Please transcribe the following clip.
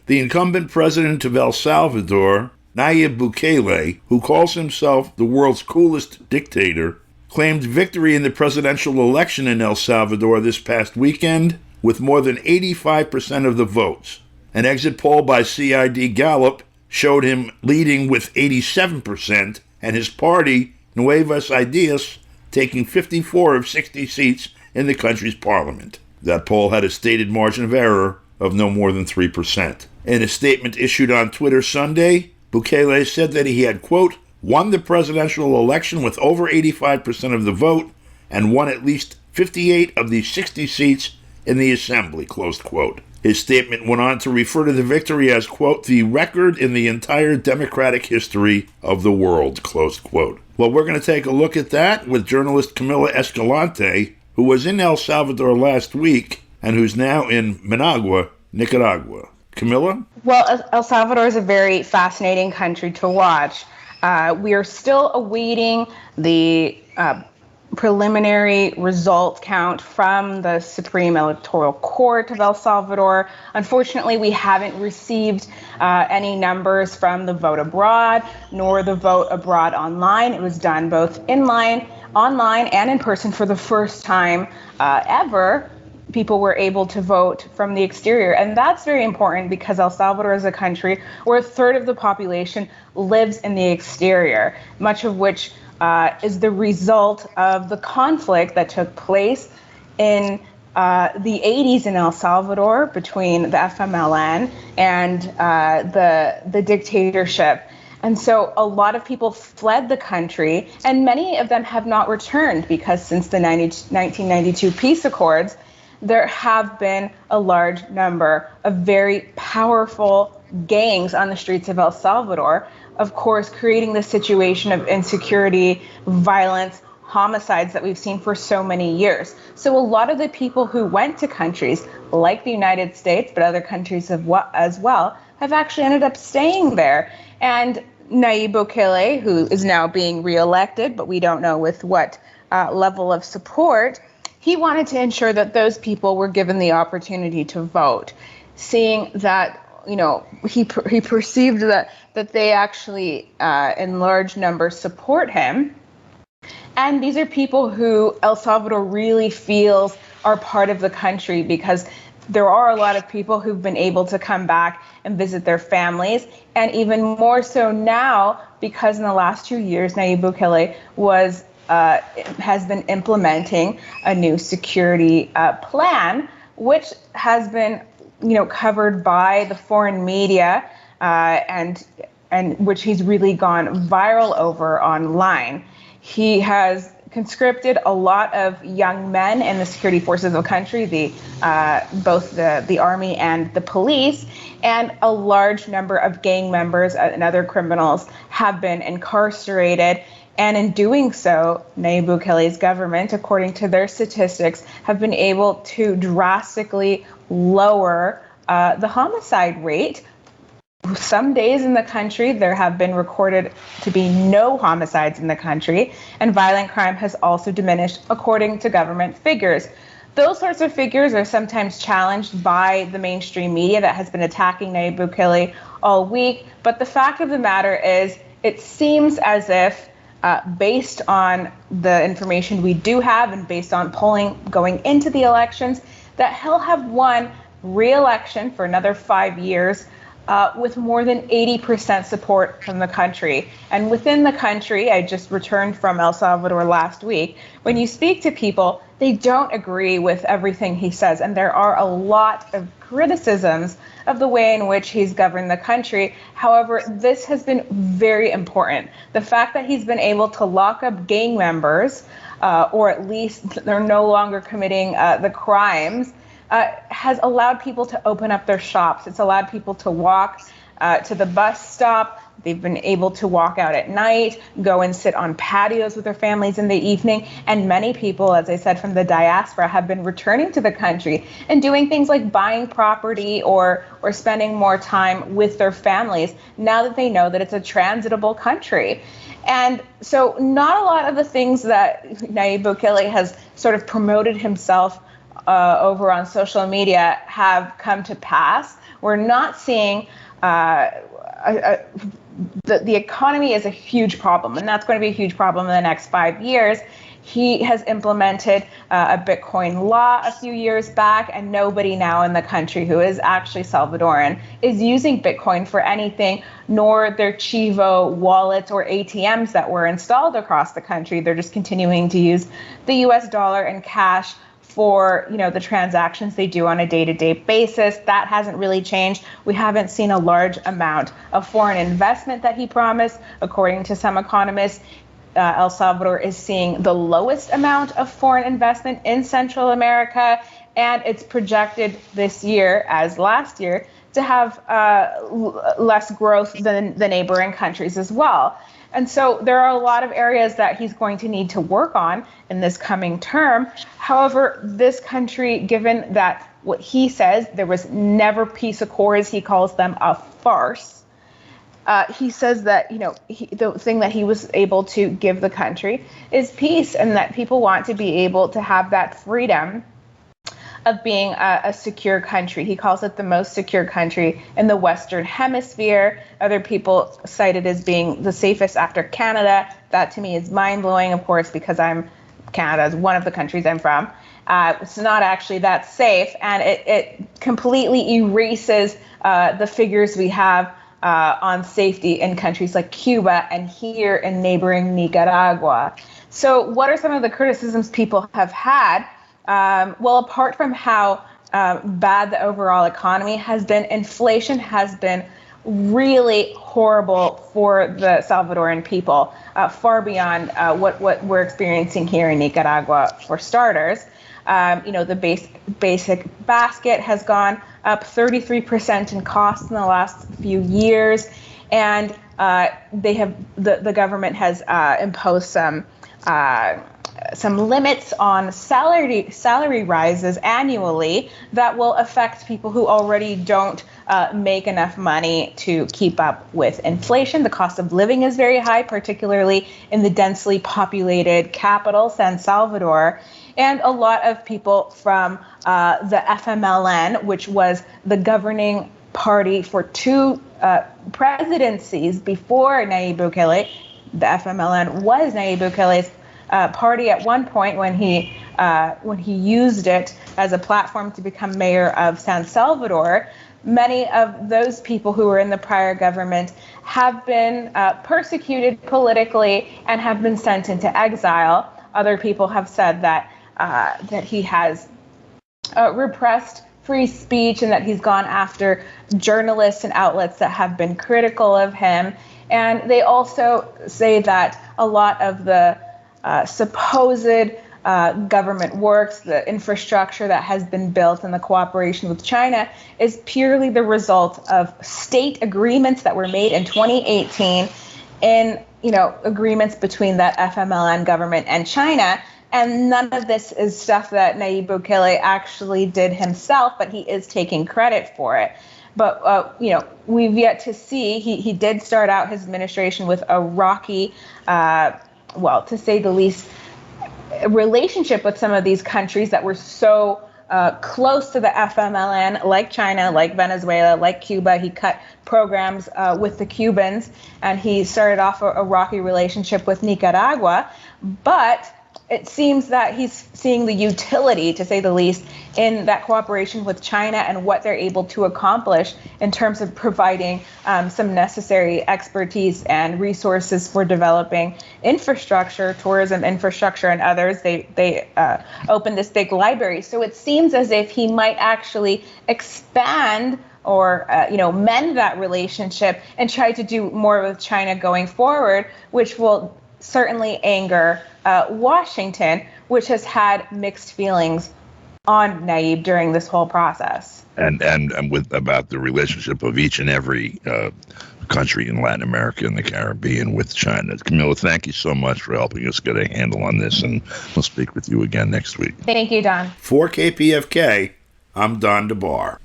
The incumbent president of El Salvador, Nayib Bukele, who calls himself the world's coolest dictator, claimed victory in the presidential election in El Salvador this past weekend with more than 85% of the votes. An exit poll by CID Gallup showed him leading with 87%, and his party, Nuevas Ideas, taking 54 of 60 seats in the country's parliament. That poll had a stated margin of error of no more than 3%. In a statement issued on Twitter Sunday, Bukele said that he had, quote, won the presidential election with over 85% of the vote and won at least 58 of the 60 seats in the assembly, closed quote. His statement went on to refer to the victory as, quote, the record in the entire democratic history of the world, closed quote. Well, we're going to take a look at that with journalist Camila Escalante, who was in El Salvador last week and who's now in Managua, Nicaragua. Camila? Well, El Salvador is a very fascinating country to watch. We are still awaiting the preliminary result count from the Supreme Electoral Court of El Salvador. Unfortunately, we haven't received any numbers from the vote abroad, nor the vote abroad online. It was done both online and in person for the first time ever. People were able to vote from the exterior. And that's very important because El Salvador is a country where a third of the population lives in the exterior, much of which is the result of the conflict that took place in the 80s in El Salvador between the FMLN and the dictatorship. And so a lot of people fled the country, and many of them have not returned because since the 1992 peace accords, there have been a large number of very powerful gangs on the streets of El Salvador, of course, creating the situation of insecurity, violence, homicides that we've seen for so many years. So a lot of the people who went to countries like the United States, but other countries as well, have actually ended up staying there. And Nayib Bukele, who is now being reelected, but we don't know with what level of support, he wanted to ensure that those people were given the opportunity to vote, seeing that, he perceived that they actually, in large numbers, support him. And these are people who El Salvador really feels are part of the country because there are a lot of people who've been able to come back and visit their families. And even more so now, because in the last 2 years, Nayib Bukele has been implementing a new security plan, which has been, covered by the foreign media, and which he's really gone viral over online. He has conscripted a lot of young men in the security forces of the country, both the army and the police, and a large number of gang members and other criminals have been incarcerated. And in doing so, Nayib Bukele's government, according to their statistics, have been able to drastically lower the homicide rate. Some days in the country, there have been recorded to be no homicides in the country, and violent crime has also diminished, according to government figures. Those sorts of figures are sometimes challenged by the mainstream media that has been attacking Nayib Bukele all week. But the fact of the matter is, it seems as if based on the information we do have and based on polling going into the elections, that he'll have won re-election for another 5 years with more than 80% support from the country. And within the country, I just returned from El Salvador last week, when you speak to people, they don't agree with everything he says. And there are a lot of criticisms of the way in which he's governed the country. However, this has been very important. The fact that he's been able to lock up gang members, or at least they're no longer committing the crimes, has allowed people to open up their shops. It's allowed people to walk to the bus stop. They've been able to walk out at night, go and sit on patios with their families in the evening. And many people, as I said, from the diaspora have been returning to the country and doing things like buying property or spending more time with their families now that they know that it's a transitable country. And so not a lot of the things that Nayib Bukele has sort of promoted himself over on social media have come to pass. We're not seeing the economy is a huge problem, and that's going to be a huge problem in the next 5 years. He has implemented a Bitcoin law a few years back, and nobody now in the country who is actually Salvadoran is using Bitcoin for anything, nor their Chivo wallets or ATMs that were installed across the country. They're just continuing to use the US dollar and cash for, the transactions they do on a day-to-day basis. That hasn't really changed. We haven't seen a large amount of foreign investment that he promised. According to some economists, El Salvador is seeing the lowest amount of foreign investment in Central America, and it's projected this year, as last year, to have less growth than the neighboring countries as well. And so there are a lot of areas that he's going to need to work on in this coming term. However, this country, given that what he says, there was never peace accords, he calls them a farce. He says that, the thing that he was able to give the country is peace, and that people want to be able to have that freedom of being a secure country. He calls it the most secure country in the Western Hemisphere. Other people cite it as being the safest after Canada. That to me is mind-blowing, of course, because Canada is one of the countries I'm from. It's not actually that safe, and it completely erases the figures we have on safety in countries like Cuba and here in neighboring Nicaragua. So what are some of the criticisms people have had? Well, apart from how bad the overall economy has been, inflation has been really horrible for the Salvadoran people, far beyond what we're experiencing here in Nicaragua, for starters. The basic basket has gone up 33% in cost in the last few years, and the government has imposed some limits on salary rises annually that will affect people who already don't make enough money to keep up with inflation. The cost of living is very high, particularly in the densely populated capital, San Salvador. And a lot of people from the FMLN, which was the governing party for two presidencies before Nayib Bukele. The FMLN was Nayib Bukele's party at one point when he used it as a platform to become mayor of San Salvador. Many of those people who were in the prior government have been persecuted politically and have been sent into exile. Other people have said that he has repressed free speech and that he's gone after journalists and outlets that have been critical of him. And they also say that a lot of the supposed government works, the infrastructure that has been built and the cooperation with China is purely the result of state agreements that were made in 2018 in, agreements between that FMLN government and China. And none of this is stuff that Nayib Bukele actually did himself, but he is taking credit for it. But, we've yet to see. He did start out his administration with a rocky, to say the least, relationship with some of these countries that were so close to the FMLN, like China, like Venezuela, like Cuba. He cut programs with the Cubans, and he started off a rocky relationship with Nicaragua. But it seems that he's seeing the utility, to say the least, in that cooperation with China and what they're able to accomplish in terms of providing some necessary expertise and resources for developing infrastructure, tourism infrastructure, and others. They opened this big library. So it seems as if he might actually expand or mend that relationship and try to do more with China going forward, which will certainly anger Washington, which has had mixed feelings on Nayib during this whole process. And with about the relationship of each and every country in Latin America and the Caribbean with China. Camila, thank you so much for helping us get a handle on this, and we'll speak with you again next week. Thank you, Don. For KPFK, I'm Don DeBar.